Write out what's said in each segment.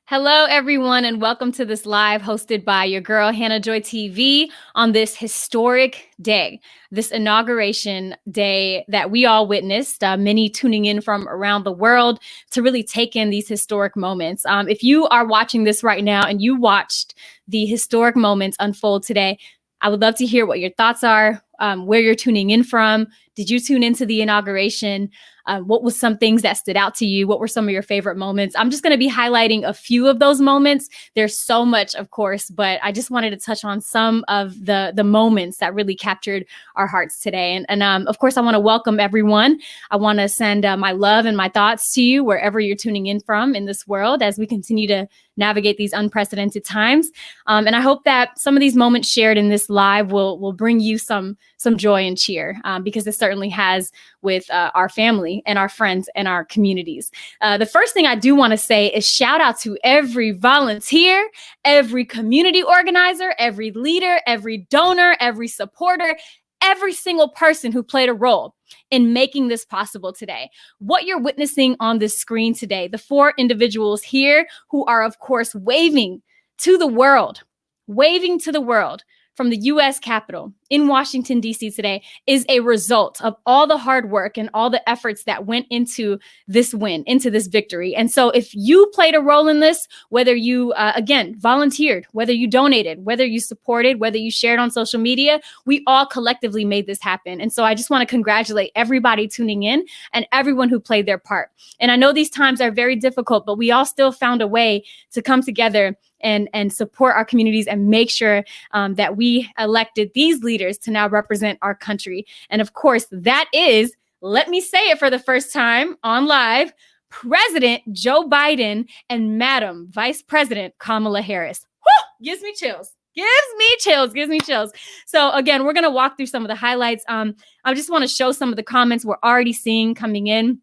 Hello, everyone, and welcome to this live hosted by your girl, Hannah Joy TV, on this historic day, this inauguration day that we all witnessed, many tuning in from around the world to really take in these historic moments. If you are watching this right now and you watched the historic moments unfold today, I would love to hear what your thoughts are, where you're tuning in from. Did you tune into the inauguration? What was some things that stood out to you? What were some of your favorite moments? I'm just going to be highlighting a few of those moments. There's so much, of course, but I just wanted to touch on some of the moments that really captured our hearts today. And of course, I want to welcome everyone. I want to send my love and my thoughts to you wherever you're tuning in from in this world as we continue to navigate these unprecedented times. And I hope that some of these moments shared in this live will bring you some joy and cheer, because it certainly has with our family and our friends and our communities. The first thing I do want to say is shout out to every volunteer, every community organizer, every leader, every donor, every supporter, every single person who played a role in making this possible today. What you're witnessing on this screen today, the four individuals here who are, of course, waving to the world from the U.S. Capitol in Washington, D.C. today is a result of all the hard work and all the efforts that went into this win, into this victory. And so if you played a role in this, whether you, again, volunteered, whether you donated, whether you supported, whether you shared on social media, we all collectively made this happen. And so I just want to congratulate everybody tuning in and everyone who played their part. And I know these times are very difficult, but we all still found a way to come together and support our communities and make sure that we elected these leaders to now represent our country. And of course, that is, let me say it for the first time on live, President Joe Biden and Madam Vice President Kamala Harris. Whew, gives me chills. Gives me chills. So again, we're going to walk through some of the highlights. I just want to show some of the comments we're already seeing coming in.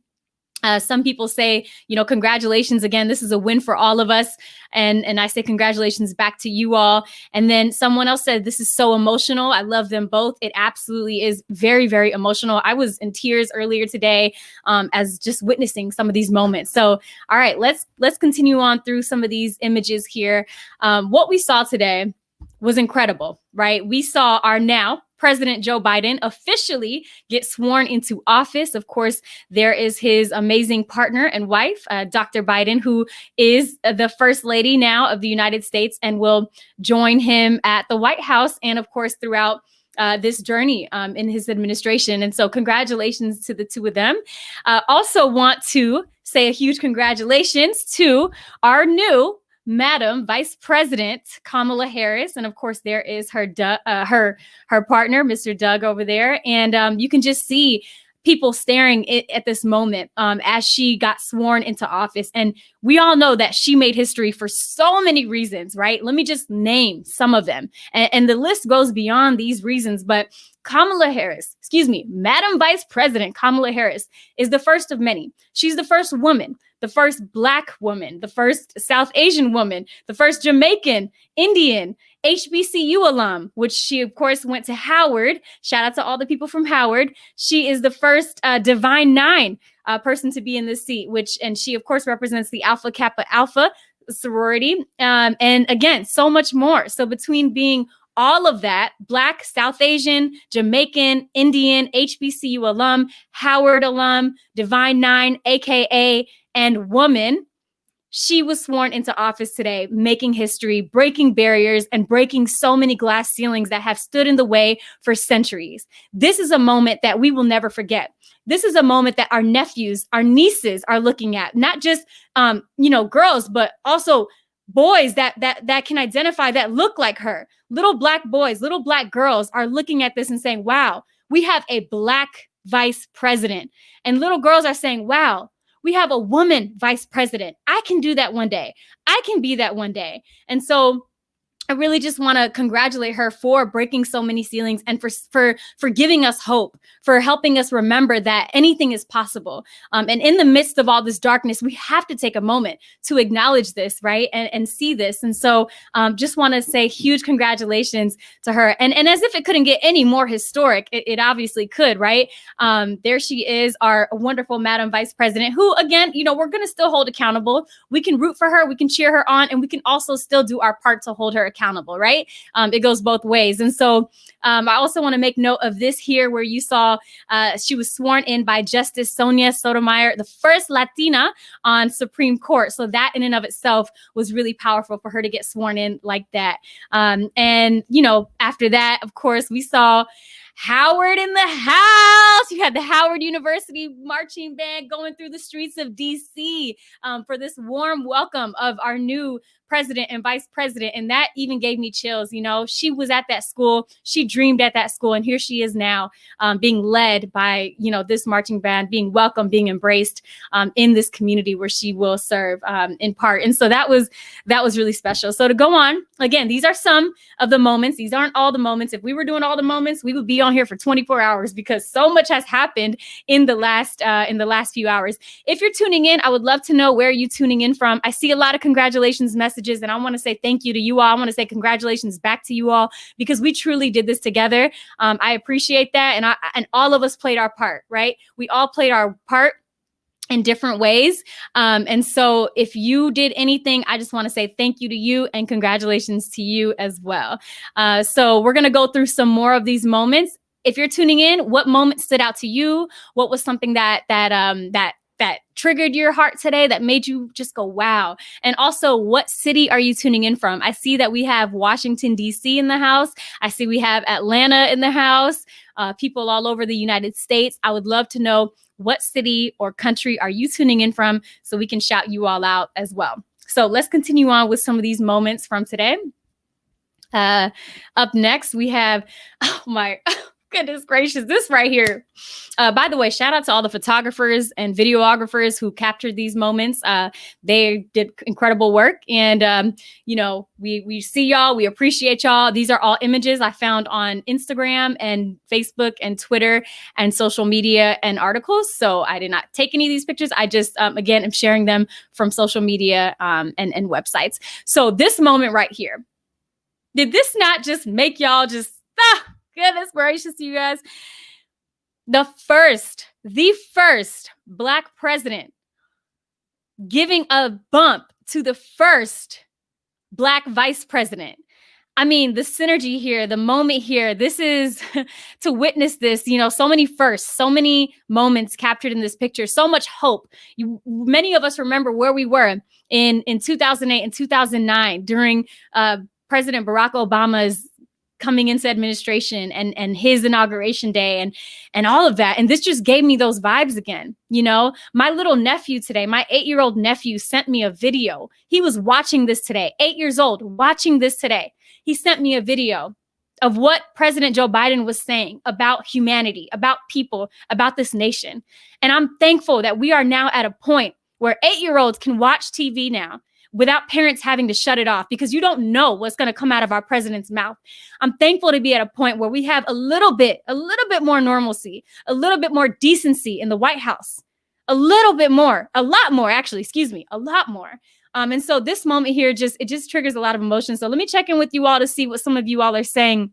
Some people say, congratulations again. This is a win for all of us. And I say congratulations back to you all. And then someone else said, this is so emotional. I love them both. It absolutely is very, very emotional. I was in tears earlier today as just witnessing some of these moments. So, all right, let's continue on through some of these images here. What we saw today was incredible, right? We saw our now President Joe Biden officially get sworn into office. Of course, there is his amazing partner and wife, Dr. Biden, who is the First Lady now of the United States and will join him at the White House and, of course, throughout this journey in his administration. And so congratulations to the two of them. Also want to say a huge congratulations to our new Madam Vice President Kamala Harris, and of course there is her partner, Mr. Doug, over there, and you can just see people staring at this moment as she got sworn into office. And we all know that she made history for so many reasons, right? Let me just name some of them, and the list goes beyond these reasons. But Madam Vice President Kamala Harris is the first of many. She's the first woman, the first Black woman, the first South Asian woman, the first Jamaican, Indian, HBCU alum, which she, of course, went to Howard. Shout out to all the people from Howard. She is the first Divine Nine person to be in this seat, and she, of course, represents the Alpha Kappa Alpha sorority. And again, so much more. So between being all of that, Black, South Asian, Jamaican, Indian, HBCU alum, Howard alum, Divine Nine, AKA, and woman, she was sworn into office today, making history, breaking barriers, and breaking so many glass ceilings that have stood in the way for centuries. This is a moment that we will never forget. This is a moment that our nephews, our nieces are looking at, not just, girls, but also boys that can identify, that look like her. Little Black boys, little Black girls are looking at this and saying, wow, we have a Black vice president. And little girls are saying, wow, we have a woman vice president. I can do that one day. I can be that one day. And so I really just want to congratulate her for breaking so many ceilings and for giving us hope, for helping us remember that anything is possible. And in the midst of all this darkness, we have to take a moment to acknowledge this, right? And see this. And so just want to say huge congratulations to her. And as if it couldn't get any more historic, it obviously could, right? There she is, our wonderful Madam Vice President, who, again, we're going to still hold accountable. We can root for her, we can cheer her on, and we can also still do our part to hold her accountable, right? It goes both ways. And so I also want to make note of this here where you saw she was sworn in by Justice Sonia Sotomayor, the first Latina on Supreme Court. So that in and of itself was really powerful for her to get sworn in like that. And, after that, of course, we saw Howard in the house. You had the Howard University marching band going through the streets of DC for this warm welcome of our new president and vice president. And that even gave me chills. She was at that school. She dreamed at that school. And here she is now being led by, this marching band, being welcomed, being embraced in this community where she will serve in part. And so that was really special. So to go on, again, these are some of the moments. These aren't all the moments. If we were doing all the moments, we would be on here for 24 hours because so much has happened in the last few hours. If you're tuning in, I would love to know where you're tuning in from. I see a lot of congratulations messages, and I want to say thank you to you all. I want to say congratulations back to you all because we truly did this together. I appreciate that, and all of us played our part, right? We all played our part in different ways. And so if you did anything, I just want to say thank you to you and congratulations to you as well. So we're going to go through some more of these moments. If you're tuning in, what moment stood out to you? What was something that triggered your heart today that made you just go, wow? And also, what city are you tuning in from? I see that we have Washington, D.C. in the house. I see we have Atlanta in the house, people all over the United States. I would love to know what city or country are you tuning in from so we can shout you all out as well. So let's continue on with some of these moments from today. Up next, we have, oh my goodness gracious, this right here. By the way, shout out to all the photographers and videographers who captured these moments. They did incredible work. And, we see y'all. We appreciate y'all. These are all images I found on Instagram and Facebook and Twitter and social media and articles. So I did not take any of these pictures. I just, again, am sharing them from social media and websites. So this moment right here, did this not just make y'all just, goodness gracious, you guys? The first Black president giving a bump to the first Black vice president. I mean, the synergy here, the moment here, this is to witness this, so many firsts, so many moments captured in this picture, so much hope. Many of us remember where we were in 2008 and 2009 during President Barack Obama's coming into administration and his inauguration day and all of that. And this just gave me those vibes again. My little nephew today, my 8-year-old nephew sent me a video. He was watching this today, 8 years old, watching this today. He sent me a video of what President Joe Biden was saying about humanity, about people, about this nation. And I'm thankful that we are now at a point where 8-year-olds can watch TV now without parents having to shut it off because you don't know what's going to come out of our president's mouth. I'm thankful to be at a point where we have a little bit more normalcy, a little bit more decency in the White House, a lot more. And so this moment here, it just triggers a lot of emotion. So let me check in with you all to see what some of you all are saying.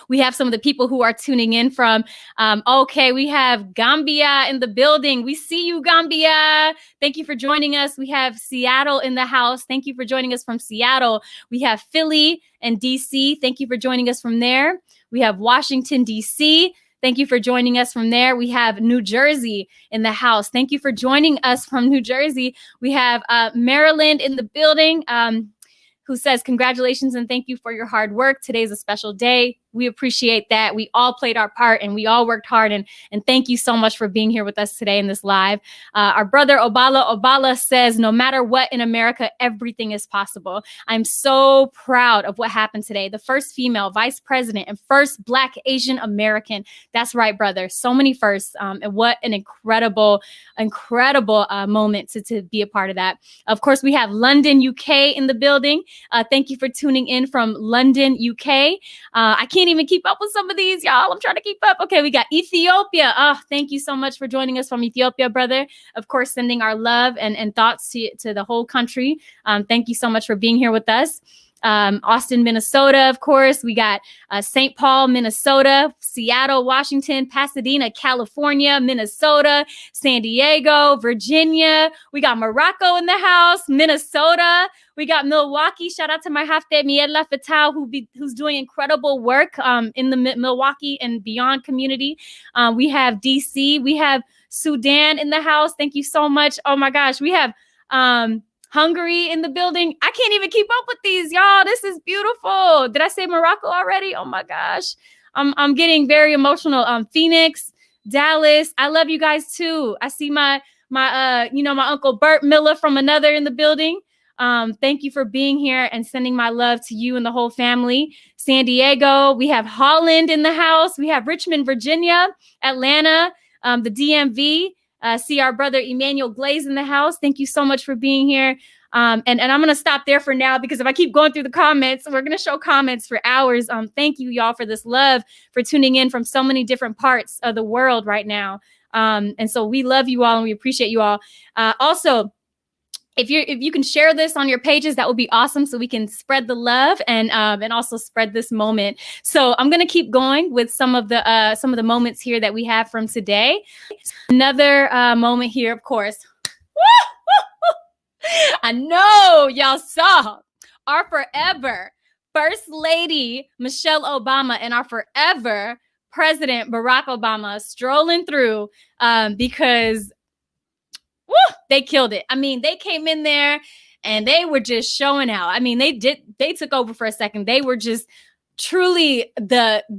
We have some of the people who are tuning in from, okay, we have Gambia in the building. We see you, Gambia. Thank you for joining us. We have Seattle in the house. Thank you for joining us from Seattle. We have Philly and DC. Thank you for joining us from there. We have Washington, DC. Thank you for joining us from there. We have New Jersey in the house. Thank you for joining us from New Jersey. We have Maryland in the building. Who says, congratulations and thank you for your hard work. Today's a special day. we appreciate that. We all played our part and we all worked hard. And thank you so much for being here with us today in this live. Our brother Obala says, no matter what in America, everything is possible. I'm so proud of what happened today. The first female vice president and first Black Asian American. That's right, brother. So many firsts. And what an incredible moment to be a part of that. Of course, we have London, UK in the building. Thank you for tuning in from London, UK. I can't even keep up with some of these, y'all. I'm trying to keep up. Okay, we got Ethiopia. Oh, thank you so much for joining us from Ethiopia, brother. Of course, sending our love and thoughts to the whole country. Thank you so much for being here with us. Austin, Minnesota, of course. We got St. Paul, Minnesota, Seattle, Washington, Pasadena, California, Minnesota, San Diego, Virginia. We got Morocco in the house, Minnesota. We got Milwaukee. Shout out to my hafte Miela Fatal, who's doing incredible work in the Milwaukee and beyond community. We have DC. We have Sudan in the house. Thank you so much. Oh my gosh. We have Hungary in the building. I can't even keep up with these, y'all. This is beautiful. Did I say Morocco already? Oh my gosh. I'm getting very emotional. Phoenix, Dallas. I love you guys too. I see my Uncle Bert Miller from another in the building. Thank you for being here and sending my love to you and the whole family. San Diego. We have Holland in the house. We have Richmond, Virginia, Atlanta, the DMV. See our brother Emmanuel Glaze in the house. Thank you so much for being here. And I'm going to stop there for now, because if I keep going through the comments, we're going to show comments for hours. Thank you, y'all, for this love, for tuning in from so many different parts of the world right now. And so we love you all and we appreciate you all. Also, if you can share this on your pages, that would be awesome, so we can spread the love and also spread this moment. So I'm gonna keep going with some of the moments here that we have from today. Another moment here, of course. I know y'all saw our forever First Lady Michelle Obama and our forever President Barack Obama strolling through because they killed it. I mean, they came in there and they were just showing out. I mean, they took over for a second. They were just truly the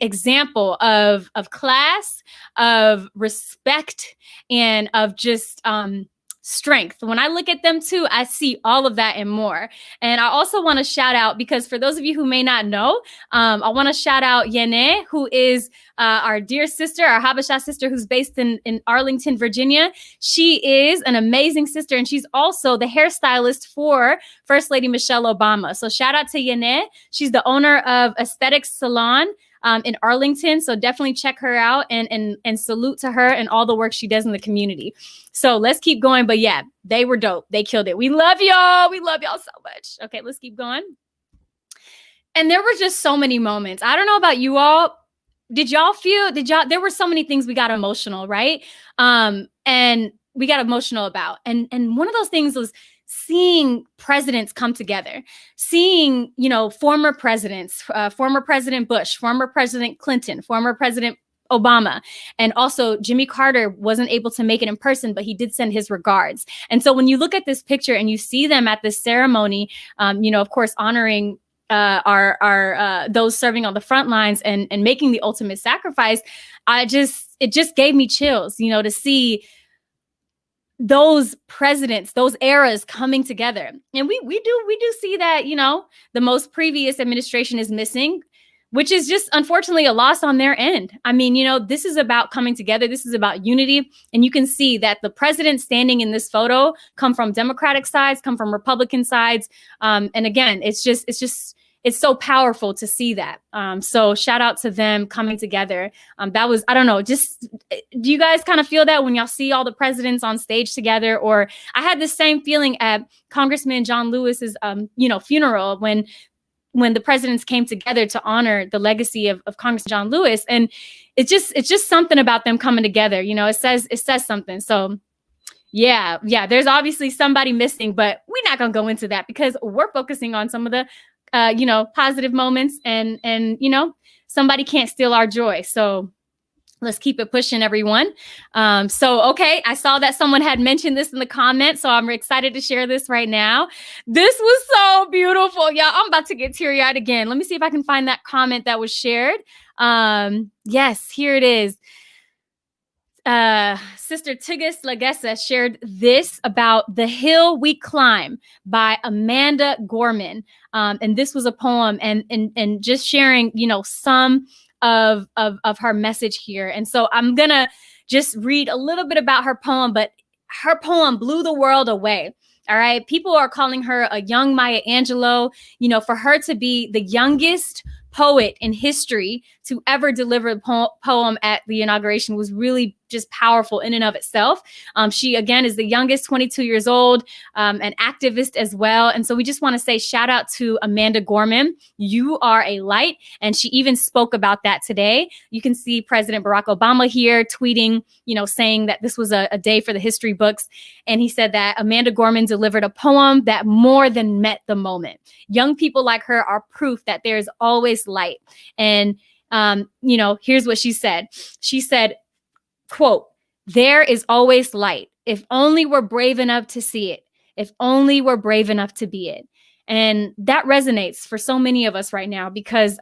example of class, of respect, and of just strength. When I look at them too, I see all of that and more. And I also want to shout out, because for those of you who may not know, I want to shout out Yene, who is our dear sister, our Habesha sister, who's based in Arlington, Virginia. She is an amazing sister, and she's also the hairstylist for First Lady Michelle Obama. So shout out to Yene. She's the owner of Aesthetics Salon in Arlington. So definitely check her out and salute to her and all the work she does in the community. So let's keep going. But yeah, they were dope. They killed it. We love y'all. We love y'all so much. Okay, let's keep going. And there were just so many moments. I don't know about you all. There were so many things we got emotional, right? And we got emotional about. And one of those things was seeing presidents come together, seeing, former presidents, former President Bush, former President Clinton, former President Obama, and also Jimmy Carter wasn't able to make it in person, but he did send his regards. And so when you look at this picture and you see them at this ceremony, of course, honoring our those serving on the front lines and making the ultimate sacrifice, it just gave me chills, to see those presidents, those eras coming together. And we do see that, the most previous administration is missing, which is just unfortunately a loss on their end. I mean, this is about coming together. This is about unity. And you can see that the president standing in this photo come from Democratic sides, come from Republican sides. And again, it's so powerful to see that. So shout out to them coming together. That was, I don't know, just, do you guys kind of feel that when y'all see all the presidents on stage together? Or I had the same feeling at Congressman John Lewis's, funeral when the presidents came together to honor the legacy of Congressman John Lewis. And it's just something about them coming together. It says something. So yeah, there's obviously somebody missing, but we're not going to go into that because we're focusing on some of the positive moments and somebody can't steal our joy. So Let's keep it pushing, everyone. Okay, I saw that someone had mentioned this in the comments, so I'm excited to share this right now. This was so beautiful. Y'all, I'm about to get teary-eyed again. Let me see if I can find that comment that was shared. Yes, here it is. Sister Tigis Lagessa shared this about The Hill We Climb by Amanda Gorman. And this was a poem and just sharing, some of her message here. And so I'm going to just read a little bit about her poem, but her poem blew the world away. All right. People are calling her a young Maya Angelou. For her to be the youngest poet in history to ever deliver a poem at the inauguration was really just powerful in and of itself. She, again, is the youngest, 22 years old, an activist as well. And so we just want to say shout out to Amanda Gorman. You are a light. And she even spoke about that today. You can see President Barack Obama here tweeting, saying that this was a day for the history books. And he said that Amanda Gorman delivered a poem that more than met the moment. Young people like her are proof that there is always light. And, here's what she said. She said, quote, "There is always light. If only we're brave enough to see it. If only we're brave enough to be it." And that resonates for so many of us right now because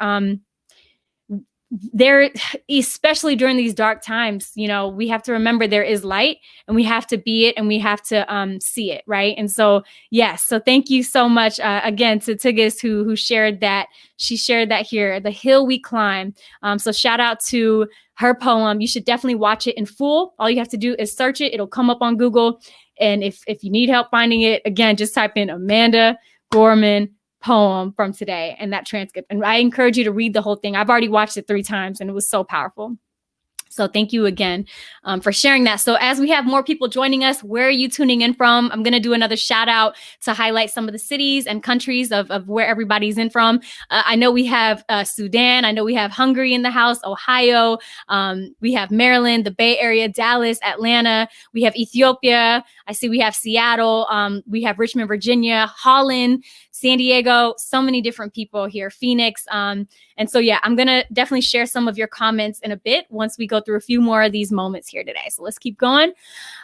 there, especially during these dark times, we have to remember there is light and we have to be it and we have to see it. Right. And so, yes. So thank you so much again to Tigis who shared that. She shared that here, The Hill We Climb. So shout out to her poem. You should definitely watch it in full. All you have to do is search it. It'll come up on Google. And if you need help finding it, again, just type in Amanda Gorman poem from today and that transcript. And I encourage you to read the whole thing. I've already watched it 3 times and it was so powerful. So thank you again for sharing that. So as we have more people joining us, where are you tuning in from? I'm going to do another shout out to highlight some of the cities and countries of where everybody's in from. I know we have Sudan. I know we have Hungary in the house, Ohio. We have Maryland, the Bay Area, Dallas, Atlanta. We have Ethiopia. I see we have Seattle. We have Richmond, Virginia, Holland, San Diego, so many different people here, Phoenix. And so, yeah, I'm going to definitely share some of your comments in a bit once we go through a few more of these moments here today. So let's keep going.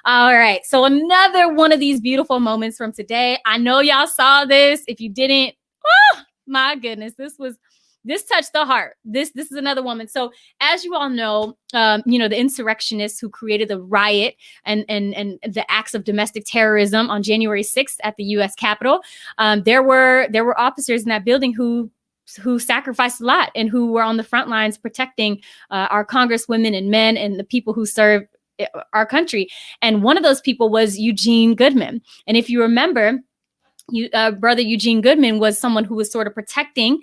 All right. So another one of these beautiful moments from today. I know y'all saw this. If you didn't, oh, my goodness, this touched the heart. This is another woman. So as you all know, the insurrectionists who created the riot and the acts of domestic terrorism on January 6th at the U.S. Capitol, there were officers in that building who sacrificed a lot and who were on the front lines protecting our congresswomen and men and the people who serve our country. And one of those people was Eugene Goodman. And if you remember, Brother Eugene Goodman was someone who was sort of protecting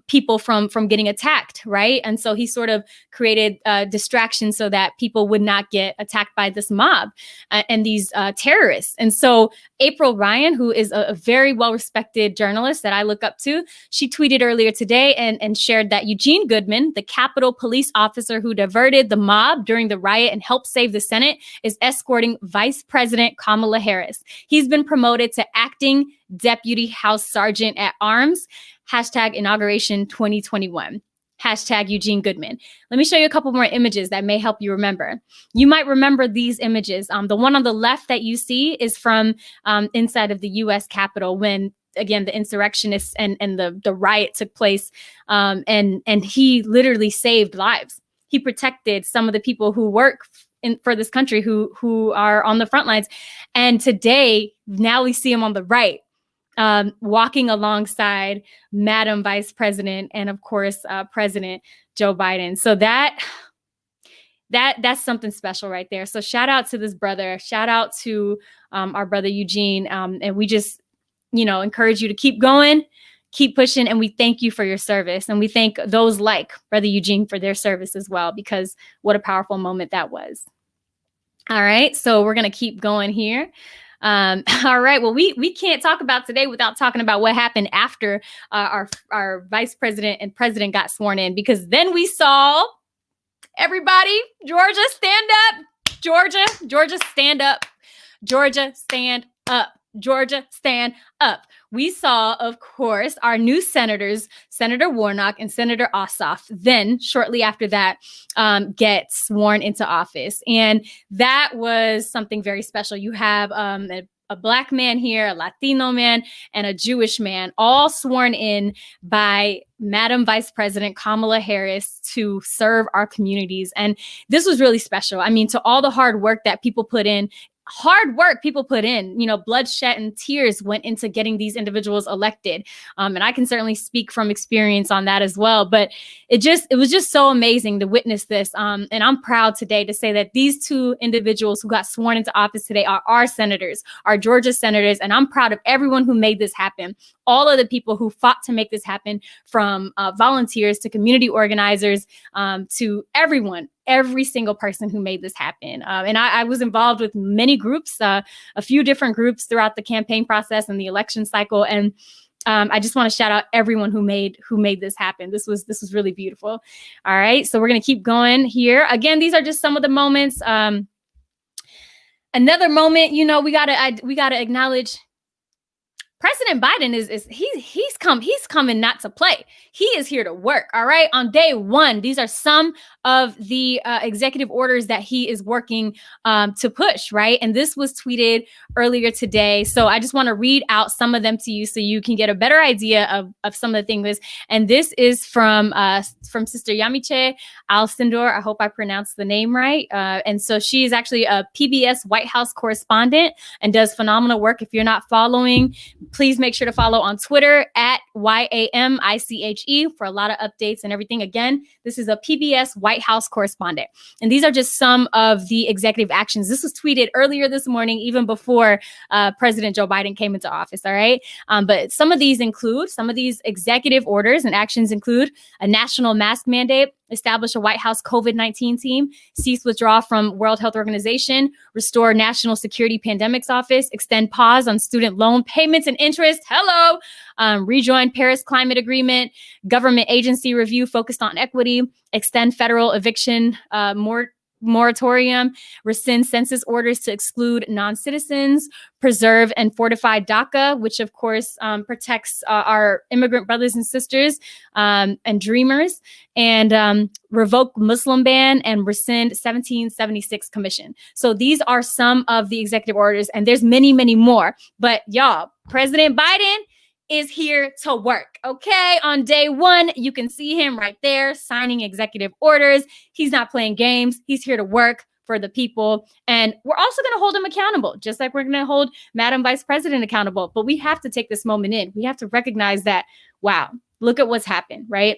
people from getting attacked, right? And so he sort of created distractions so that people would not get attacked by this mob and these terrorists. And so April Ryan, who is a very well-respected journalist that I look up to, she tweeted earlier today and shared that Eugene Goodman, the Capitol police officer who diverted the mob during the riot and helped save the Senate, is escorting Vice President Kamala Harris. He's been promoted to acting Deputy House Sergeant at Arms, #Inauguration 2021, #Eugene Goodman. Let me show you a couple more images that may help you remember. You might remember these images. The one on the left that you see is from inside of the U.S. Capitol when, again, the insurrectionists and the riot took place, and he literally saved lives. He protected some of the people who work for this country who are on the front lines. And today, now we see him on the right, walking alongside Madam Vice President and, of course, President Joe Biden. So that's something special right there. So shout out to this brother. Shout out to our brother Eugene. And we just, encourage you to keep going, keep pushing. And we thank you for your service. And we thank those like Brother Eugene for their service as well, because what a powerful moment that was. All right. So we're going to keep going here. All right. Well, we can't talk about today without talking about what happened after our vice president and president got sworn in, because then we saw everybody, Georgia, stand up. Georgia, stand up. Georgia, stand up. Georgia, stand up. We saw, of course, our new senators, Senator Warnock and Senator Ossoff, then shortly after that, get sworn into office. And that was something very special. You have a Black man here, a Latino man, and a Jewish man, all sworn in by Madam Vice President Kamala Harris to serve our communities. And this was really special. I mean, to all the hard work that people put in, bloodshed and tears went into getting these individuals elected. And I can certainly speak from experience on that as well. But it was just so amazing to witness this. And I'm proud today to say that these two individuals who got sworn into office today are our senators, our Georgia senators. And I'm proud of everyone who made this happen. All of the people who fought to make this happen, from volunteers to community organizers, to everyone. Every single person who made this happen. And I was involved with many groups, a few different groups throughout the campaign process and the election cycle. And I just want to shout out everyone who made this happen. This was really beautiful. All right. So we're going to keep going here. Again, these are just some of the moments. Another moment, we gotta acknowledge President Biden he's coming not to play. He is here to work. All right. On day one, these are some of the executive orders that he is working to push. Right. And this was tweeted earlier today. So I just want to read out some of them to you so you can get a better idea of some of the things. And this is from Sister Yamiche Alcindor. I hope I pronounced the name right. And so she is actually a PBS White House correspondent and does phenomenal work. If you're not following, please make sure to follow on Twitter at YAMICHE for a lot of updates and everything. Again, this is a PBS White House correspondent. And these are just some of the executive actions. This was tweeted earlier this morning, even before President Joe Biden came into office. All right. But some of these executive orders and actions include a national mask mandate, establish a White House COVID-19 team, cease withdrawal from World Health Organization, restore National Security Pandemics Office, extend pause on student loan payments and interest. Hello. Rejoin Paris Climate Agreement, government agency review focused on equity, extend federal eviction moratorium, rescind census orders to exclude non-citizens, preserve and fortify DACA, which of course protects our immigrant brothers and sisters and dreamers, and revoke Muslim ban and rescind 1776 commission. So these are some of the executive orders, and there's many, many more. But y'all, President Biden is here to work. Okay. On day one, you can see him right there signing executive orders. He's not playing games. He's here to work for the people. And we're also going to hold him accountable, just like we're going to hold Madam Vice President accountable. But we have to take this moment in. We have to recognize that, wow, look at what's happened, right?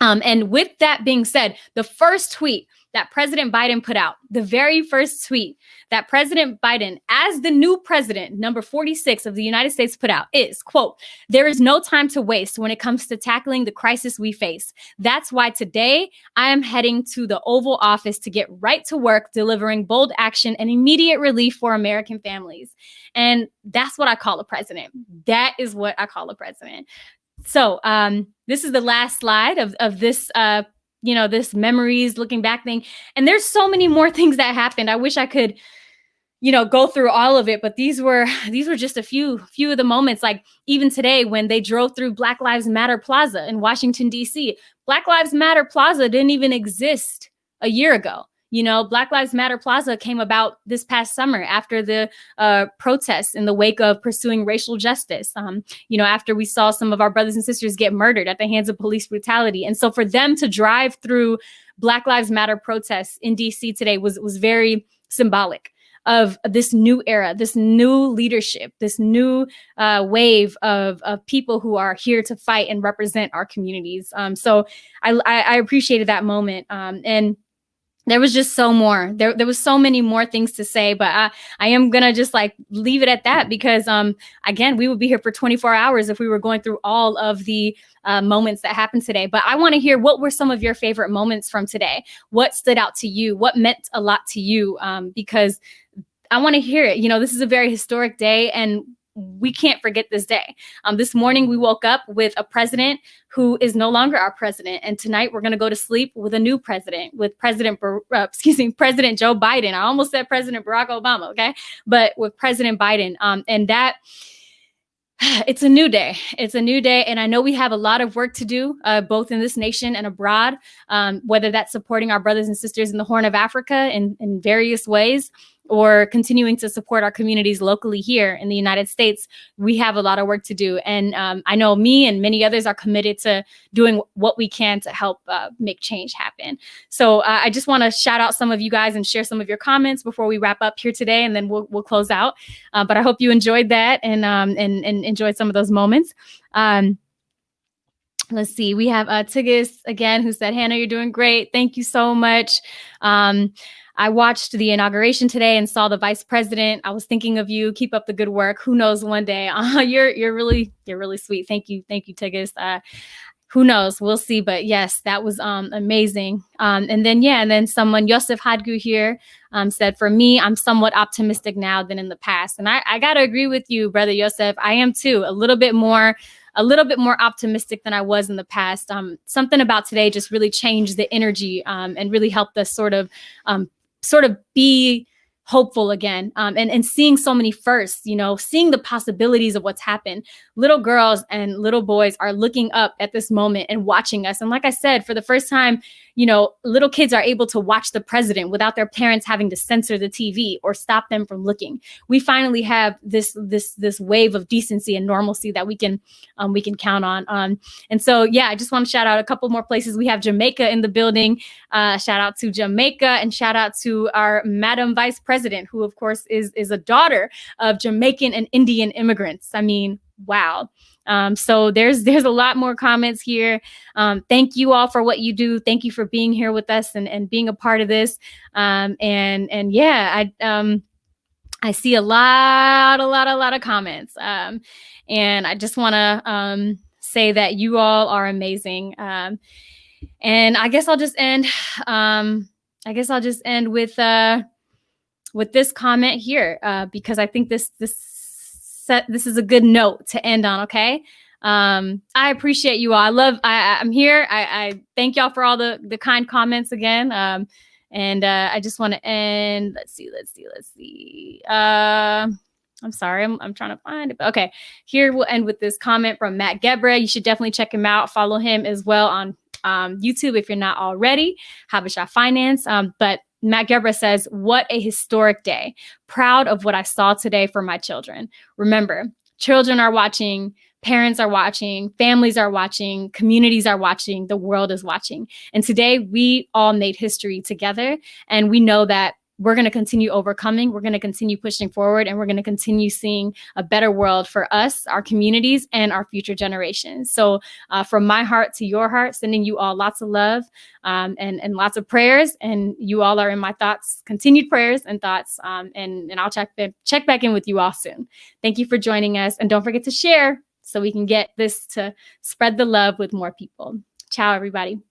And with that being said, the first tweet that President Biden put out, the very first tweet that President Biden, as the new president, number 46 of the United States, put out is, quote, "There is no time to waste when it comes to tackling the crisis we face. That's why today I am heading to the Oval Office to get right to work, delivering bold action and immediate relief for American families." And that's what I call a president. That is what I call a president. So this is the last slide of this, this memories looking back thing. And there's so many more things that happened. I wish I could, go through all of it. But these were just a few of the moments. Like even today when they drove through Black Lives Matter Plaza in Washington, D.C. Black Lives Matter Plaza didn't even exist a year ago. Black Lives Matter Plaza came about this past summer after the protests in the wake of pursuing racial justice, after we saw some of our brothers and sisters get murdered at the hands of police brutality. And so for them to drive through Black Lives Matter protests in DC today was very symbolic of this new era, this new leadership, this new wave of people who are here to fight and represent our communities. So I appreciated that moment. And there was just so more. There was so many more things to say, but I am gonna just leave it at that because again, we would be here for 24 hours if we were going through all of the moments that happened today. But I want to hear, what were some of your favorite moments from today? What stood out to you? What meant a lot to you? Because I want to hear it. This is a very historic day, and we can't forget this day. This morning, we woke up with a president who is no longer our president. And tonight, we're going to go to sleep with a new president, with President Joe Biden. I almost said President Barack Obama, okay? But with President Biden. And that, it's a new day. It's a new day. And I know we have a lot of work to do, both in this nation and abroad, whether that's supporting our brothers and sisters in the Horn of Africa in various ways, or continuing to support our communities locally here in the United States. We have a lot of work to do. And I know me and many others are committed to doing what we can to help make change happen. So I just want to shout out some of you guys and share some of your comments before we wrap up here today, and then we'll close out. But I hope you enjoyed that and enjoyed some of those moments. Let's see. We have Tigis again, who said, Hannah, you're doing great. Thank you so much. I watched the inauguration today and saw the vice president. I was thinking of you. Keep up the good work. Who knows, one day you're really sweet. Thank you, Tigis. Who knows? We'll see. But yes, that was amazing. And then someone, Yosef Hadgu here, said, for me, I'm somewhat optimistic now than in the past. And I got to agree with you, brother Yosef. I am too, a little bit more optimistic than I was in the past. Something about today just really changed the energy and really helped us sort of be hopeful again. And seeing so many firsts, seeing the possibilities of what's happened. Little girls and little boys are looking up at this moment and watching us. And like I said, for the first time, little kids are able to watch the president without their parents having to censor the TV or stop them from looking. We finally have this wave of decency and normalcy that we can count on. And so, yeah, I just want to shout out a couple more places. We have Jamaica in the building. Shout out to Jamaica, and shout out to our Madam Vice President, who of course is a daughter of Jamaican and Indian immigrants. I mean, wow. So there's a lot more comments here. Thank you all for what you do. Thank you for being here with us and being a part of this. I see a lot of comments. And I just want to say that you all are amazing. And I guess I'll just end. With this comment here, because I think this is a good note to end on. Okay. I appreciate you all. I'm here. I thank y'all for all the kind comments again. And I just want to end. Let's see. I'm sorry. I'm trying to find it. But okay. Here we'll end with this comment from Matt Gebra. You should definitely check him out. Follow him as well on YouTube if you're not already. Habesha Finance. But Matt Gebra says, what a historic day. Proud of what I saw today for my children. Remember, children are watching, parents are watching, families are watching, communities are watching, the world is watching. And today we all made history together. And we know that we're going to continue overcoming. We're going to continue pushing forward, and we're going to continue seeing a better world for us, our communities, and our future generations. So from my heart to your heart, sending you all lots of love and lots of prayers. And you all are in my thoughts, continued prayers and thoughts. And I'll check back in with you all soon. Thank you for joining us. And don't forget to share so we can get this to spread the love with more people. Ciao, everybody.